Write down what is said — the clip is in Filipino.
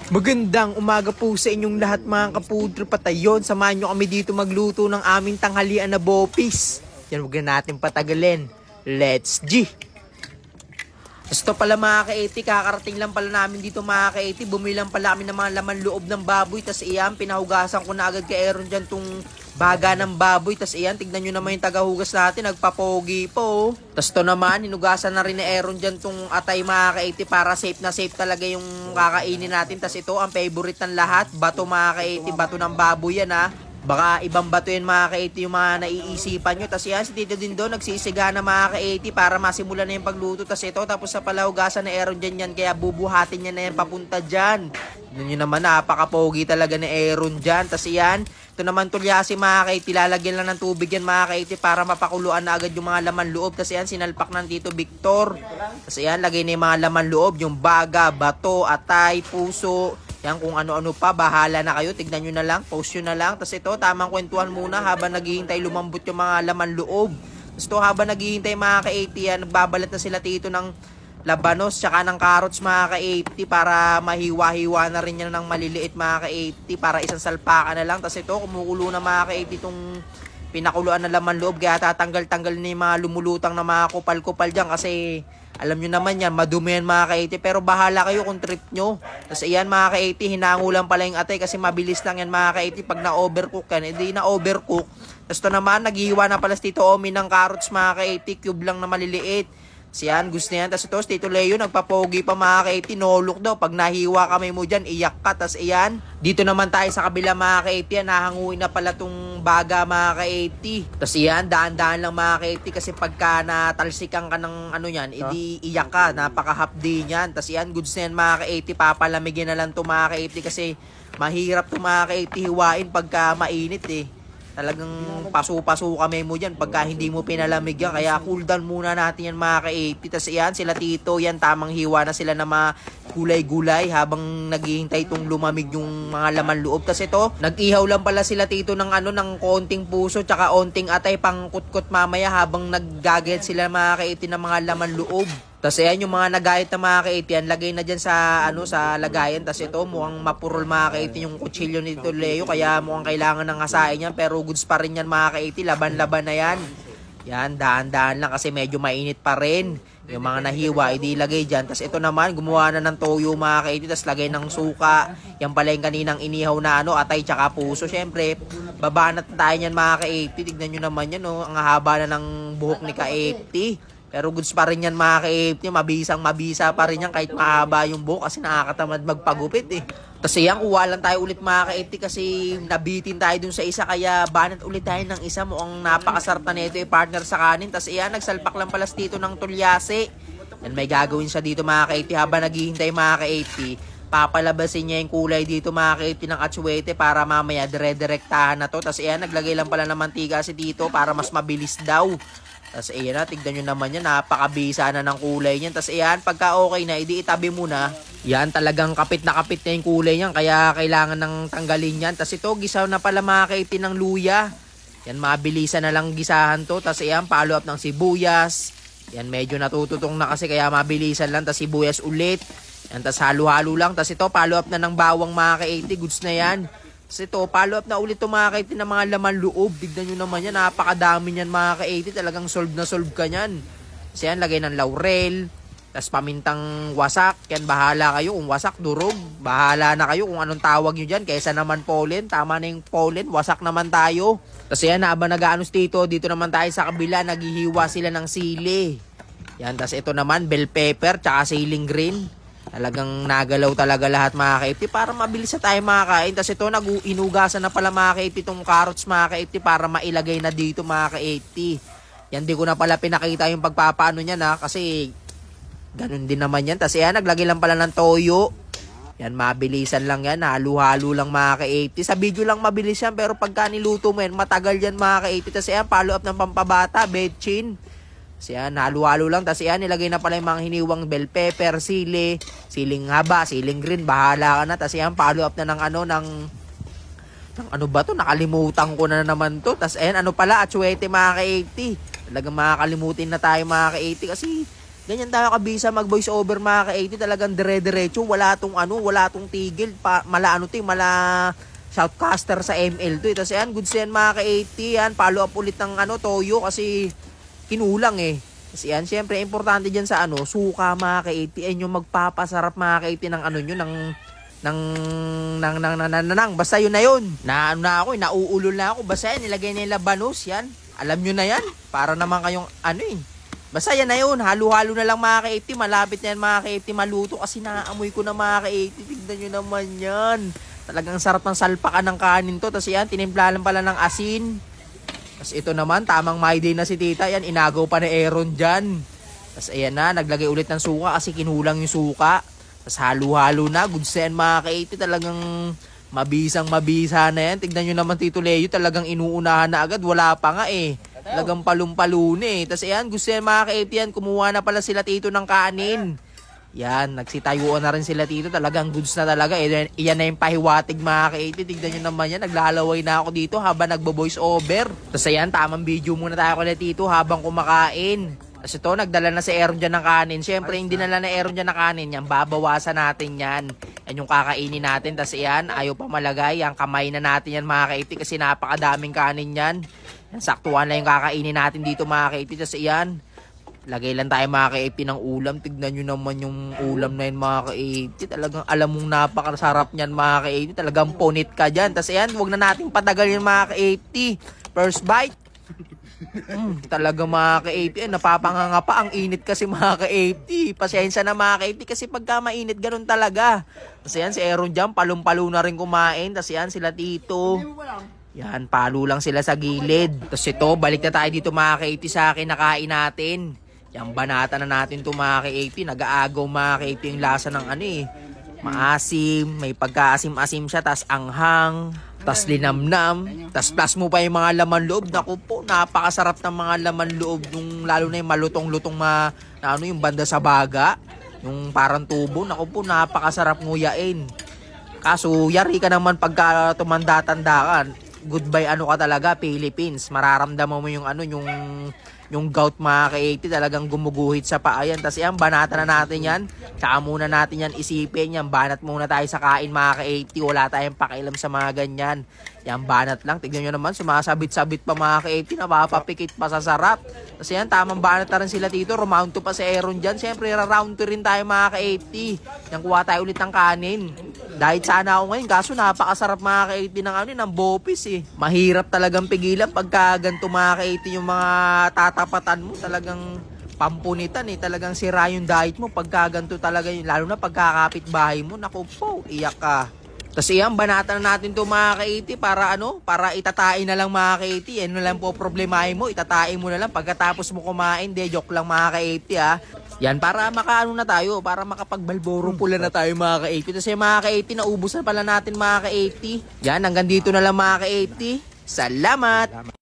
Magandang umaga po sa inyong lahat mga kapudro patayon. Samahan nyo kami dito magluto ng aming tanghalian na bopis. Yan, huwag na natin patagalin. Let's G! Gusto pala mga ka-80, kakarating lang pala namin dito mga ka-80. Bumili lang pala kami ng mga laman loob ng baboy. Tas iyan, pinahugasan ko na agad kay Aaron dyan tong baga ng baboy. Tas iyan, tignan nyo naman yung tagahugas natin. Nagpapogi po. Tas to naman, hinugasan na rin ni Aaron dyan tong atay mga ka-80 para safe na safe talaga yung kakainin natin. Tas ito, ang favorite ng lahat. Bato mga ka-80, bato ng baboy yan ha. Baka ibang bato yan mga ka-80 yung mga naiisipan nyo. Tapos yan, si Tito din doon nagsisiga na mga ka-80 para masimulan na yung pagluto. Tapos ito, tapos sa palahugasan na Aaron dyan yan. Kaya bubuhatin niya na yan papunta dyan. Yun yun naman, napaka-pogi talaga ni Aaron dyan. Tapos yan, ito naman tulyasi mga ka-80. Lalagyan lang ng tubig yan mga ka-80 para mapakuluan na agad yung mga laman loob. Tapos yan, sinalpak ng Tito Victor. Tapos yan, lagay na yung mga laman loob. Yung baga, bato, atay, puso. Yan, kung ano-ano pa, bahala na kayo. Tignan nyo na lang, post nyo na lang. Tapos ito, tamang kwentuhan muna habang naghihintay lumambot yung mga laman loob. Tapos ito, habang naghihintay mga ka-80 yan, nagbabalat na sila Tito ng labanos tsaka ng carrots mga ka-80 para mahiwa-hiwa na rin yan ng maliliit mga ka-80 para isang salpakan na lang. Tapos ito, kumukulo na mga ka-80 itong pinakuluan na laman loob. Kaya tatanggal-tanggal na yung mga lumulutang na mga kupal-kupal dyan kasi alam nyo naman yan, madumi yan mga ka-80. Pero bahala kayo kung trip nyo. Tapos ayan mga ka-80, hinangulan pala yung atay kasi mabilis lang yan mga ka-80. Pag na-overcook yan, hindi na-overcook. Tapos ito naman, naghihiwa na pala si Tito Omi ng carrots mga ka-80. Cube lang na maliliit. Siyan, gusto niyan. Tapos ito, si Tito Leo, nagpapogi pa mga ka-80. Nolok daw. Pag nahiwa kami mo dyan, iyak ka. Tapos ayan, dito naman tayo sa kabila mga ka-80. Nahanguin na pala tong baga mga ka-80. Tapos ayan, daan-daan lang mga ka-80. Kasi pagka natalsikan ka ng ano yan, edi iyak ka. Napaka-hapdi niyan. Tapos ayan, goods na yan mga ka-80. Papalamigin na lang to mga ka-80 kasi mahirap to mga ka-80 hiwain pagka mainit eh. Talagang paso-paso kami mo dyan pagka hindi mo pinalamig yan. Kaya cool down muna natin yan mga ka-80. Tapos yan, sila Tito, yan tamang hiwa na sila na mga gulay-gulay habang naghihintay itong lumamig yung mga laman loob. Tapos ito, nag-ihaw lang pala sila Tito ng ano, ng konting puso tsaka onting atay pang kutkot mamaya habang naggagayat sila mga ka-80 ng mga laman loob. Tapos ayan, yung mga nagayat na mga ka-80 yan, lagay na dyan sa, ano, sa lagayan. Tapos ito, mukhang mapurol mga ka-80 yung kutsilyo ni Tito Leo. Kaya mukhang kailangan ng asahin yan. Pero goods pa rin yan mga ka-80. Laban-laban na yan. Yan, daan-daan lang kasi medyo mainit pa rin. Yung mga nahiwa, hindi ilagay dyan. Tapos ito naman, gumawa na ng toyo mga ka-80. Tapos lagay ng suka. Yan pala yung kaninang inihaw na ano, atay tsaka puso. Siyempre, babanat tayo yan mga ka-80. Tignan nyo naman yan, no? Ang haba na ng buhok ni ka-80. Pero goods pa rin yan mga ka-80. Mabisang-mabisa pa rin yan kahit mahaba yung buhok kasi nakakatamad magpagupit eh. Tapos yan, kuha lang tayo ulit mga ka-80 kasi nabitin tayo dun sa isa. Kaya banat ulit tayo ng isa. Mukhang napakasarta na ito partner sa kanin. Tapos yan, nagsalpak lang pala dito ng tulyase. Yan, may gagawin siya dito mga ka-80 habang naghihintay mga ka-80. Papalabasin niya yung kulay dito mga ka-80 ng atsuete para mamaya dire-direktahan na to. Tapos yan, naglagay lang pala ng mantika si Tito para mas mabilis daw. Tapos ayan na, tignan nyo naman yan, napakabisa na ng kulay niyan. Tapos ayan, pagka okay na, edi itabi muna. Yan, talagang kapit na yung kulay niyan, kaya kailangan ng tanggalin yan. Tapos ito, gisaw na pala mga ka-80 ng luya. Yan, mabilisan na lang gisahan to. Tapos ayan, follow up ng sibuyas. Yan, medyo natututong na kasi kaya mabilisan lang. Tapos sibuyas ulit. Yan, tapos halo-halo lang. Tapos ito, follow up na ng bawang mga ka-80, goods na yan. Tapos ito, follow up na ulit ito mga ka-80 ng mga laman loob. Tignan nyo naman yan, napakadami niyan mga ka-80. Talagang solve na solve ka niyan. Kasi yan, lagay ng laurel. Tapos pamintang wasak. Yan, bahala kayo kung wasak, durog. Bahala na kayo kung anong tawag nyo dyan. Kaysa naman pollen, tama na yung pollen, wasak naman tayo. Tapos yan, habang nag-aanos dito naman tayo sa kabila, naghihiwa sila ng sili. Yan, tapos ito naman, bell pepper, tsaka siling green. Talagang nagalaw talaga lahat mga ka-80 para mabilis na tayo mga ka-80. Tapos ito, inugasan na pala mga ka-80 itong carrots mga ka-80 para mailagay na dito mga ka-80. Yan, di ko na pala pinakita yung pagpapaano niyan ha, kasi ganun din naman yan. Tapos yan, naglagay lang pala ng toyo. Yan, mabilisan lang yan, halo-halo lang mga ka-80. Sa video lang mabilis yan, pero pagka niluto mo yan, matagal yan mga ka-80. Tapos yan, follow up ng pampabata, betchin. Tapos yan, halo-halo lang. Tapos yan, nilagay na pala yung mga hiniwang bell pepper, sili, siling haba, siling green, bahala ka na. Tapos yan, follow up na ng ano, ng ano ba to? Nakalimutan ko na naman to. Tapos ayan, ano pala, atsuete mga ka-80. Talagang makakalimutin na tayo mga ka-80 kasi Ganyan tayo kabisa mag voice over mga ka-80. Talagang dire-diretso. Wala tong tigil. Mala shoutcaster sa ML to. Tapos yan, goods yan mga ka-80. Yan, follow up ulit ng toyo kasi kinulang eh. Kasi yan, syempre, importante dyan sa suka mga ka-80. Yan yung magpapasarap mga ka-80 ng basta yun na yun. Nauulol na ako. Basta yan, nilagay nila banos yan. Alam nyo na yan. Para naman kayong Basta yan na yun. Halo-halo na lang mga ka-80. Malapit na yan mga ka-80 maluto kasi naaamoy ko na mga ka-80. Tignan nyo naman yan. Talagang sarap ng salpakan ng kanin to. Tapos yan, tinimplahan pala ng asin. Tapos ito naman, tamang my day na si tita. Yan, inagaw pa ni Aaron dyan. Tapos ayan na, naglagay ulit ng suka kasi kinulang yung suka. Tapos halo-halo na. Good sen mga ka-80. Talagang mabisa na yan. Tignan nyo naman Tito Leo. Talagang inuunahan na agad. Wala pa nga eh. Talagang palum-palune eh. Tapos ayan, gusto yan mga ka-80 yan. Kumuha na pala sila Tito ng kanin. Yan, nagsitayuan na rin sila Tito. Talagang goods na talaga. Iyan na yung pahiwatig mga ka-80. Tignan nyo naman yan. Naglalaway na ako dito habang nagbo-voice over. Tapos ayan, tamang video muna tayo kala Tito habang kumakain. Tapos ito, nagdala na si Aaron dyan ng kanin. Siyempre, hindi nala na Aaron dyan ng kanin. Yan, babawasan natin yan. Yan yung kakainin natin. Tapos yan, ayaw pa malagay. Yan, kamay na natin yan mga ka-80 kasi napakadaming kanin yan. Yan, saktuhan lang yung kakainin natin dito mga ka-80. Tapos yan, lagay lang tayo mga ka-80 ng ulam. Tignan nyo naman yung ulam na yun mga ka-80. Talagang alam mong napakasarap niyan mga ka-80. Talagang punit ka dyan. Tapos yan, huwag na natin patagalin mga ka-80. First bite. Talaga mga ka-80, napapanganga pa. Ang init kasi mga ka-80. Pasensya na mga ka-80 kasi pagka mainit ganun talaga. Kasi yan si Aaron dyan, palong-palo na rin kumain. Tapos yan sila Tito. Yan, palo lang sila sa gilid. Tapos ito, balik na tayo dito mga ka-80 sa kinakain natin. Yan, banata na natin to mga ka-80. Nag-aagaw mga ka-80 yung lasa ng maasim, may pagkaasim-asim siya, tas anghang, tas linamnam, tas plus mo pa yung mga laman loob. Naku po, napakasarap ng mga laman loob, yung lalo na yung malutong-lutong yung banda sa baga, yung parang tubo. Naku po, napakasarap nguyain. Kaso yari ka naman pagka tumanda-tanda ka, goodbye ka talaga Philippines. Mararamdaman mo yung gout mga ka-80 talagang gumuguhit sa paa yan. Tapos yan, banata na natin yan. Tsaka muna natin yan isipin. Yan, banat muna tayo sa kain mga ka-80. Wala tayong pakialam sa mga ganyan. Yan, banat lang. Tignan nyo naman, sumasabit-sabit pa mga ka-80. Napapapikit pa sa sarap. Tapos yan, tamang banat na rin sila Tito. Round 2 pa si Aaron dyan. Siyempre, round 2 rin tayo mga ka-80. Yan, kuha tayo ulit ng kanin. Dahil sana ako ngayon, kaso napakasarap mga ka-80 ng bopis eh. Mahirap talagang pigilan pagka ganito mga ka-80 yung mga tatapatan mo. Talagang pampunitan eh. Talagang sira yung diet mo pagka ganito talaga yun. Lalo na pagkakapit bahay mo. Naku po, iyak ka. Tapos iyan, banata na natin to mga ka-80 para itatain na lang mga ka-80. Yan na lang po problemahin mo. Itatain mo na lang pagkatapos mo kumain. De, joke lang mga ka-80 ha. Yan, para makaano na tayo, para makapagbalboro pula na tayo mga ka-80. Kasi mga ka-80, naubos na pala natin mga ka-80. Yan, hanggang dito na lang mga ka-80. Salamat!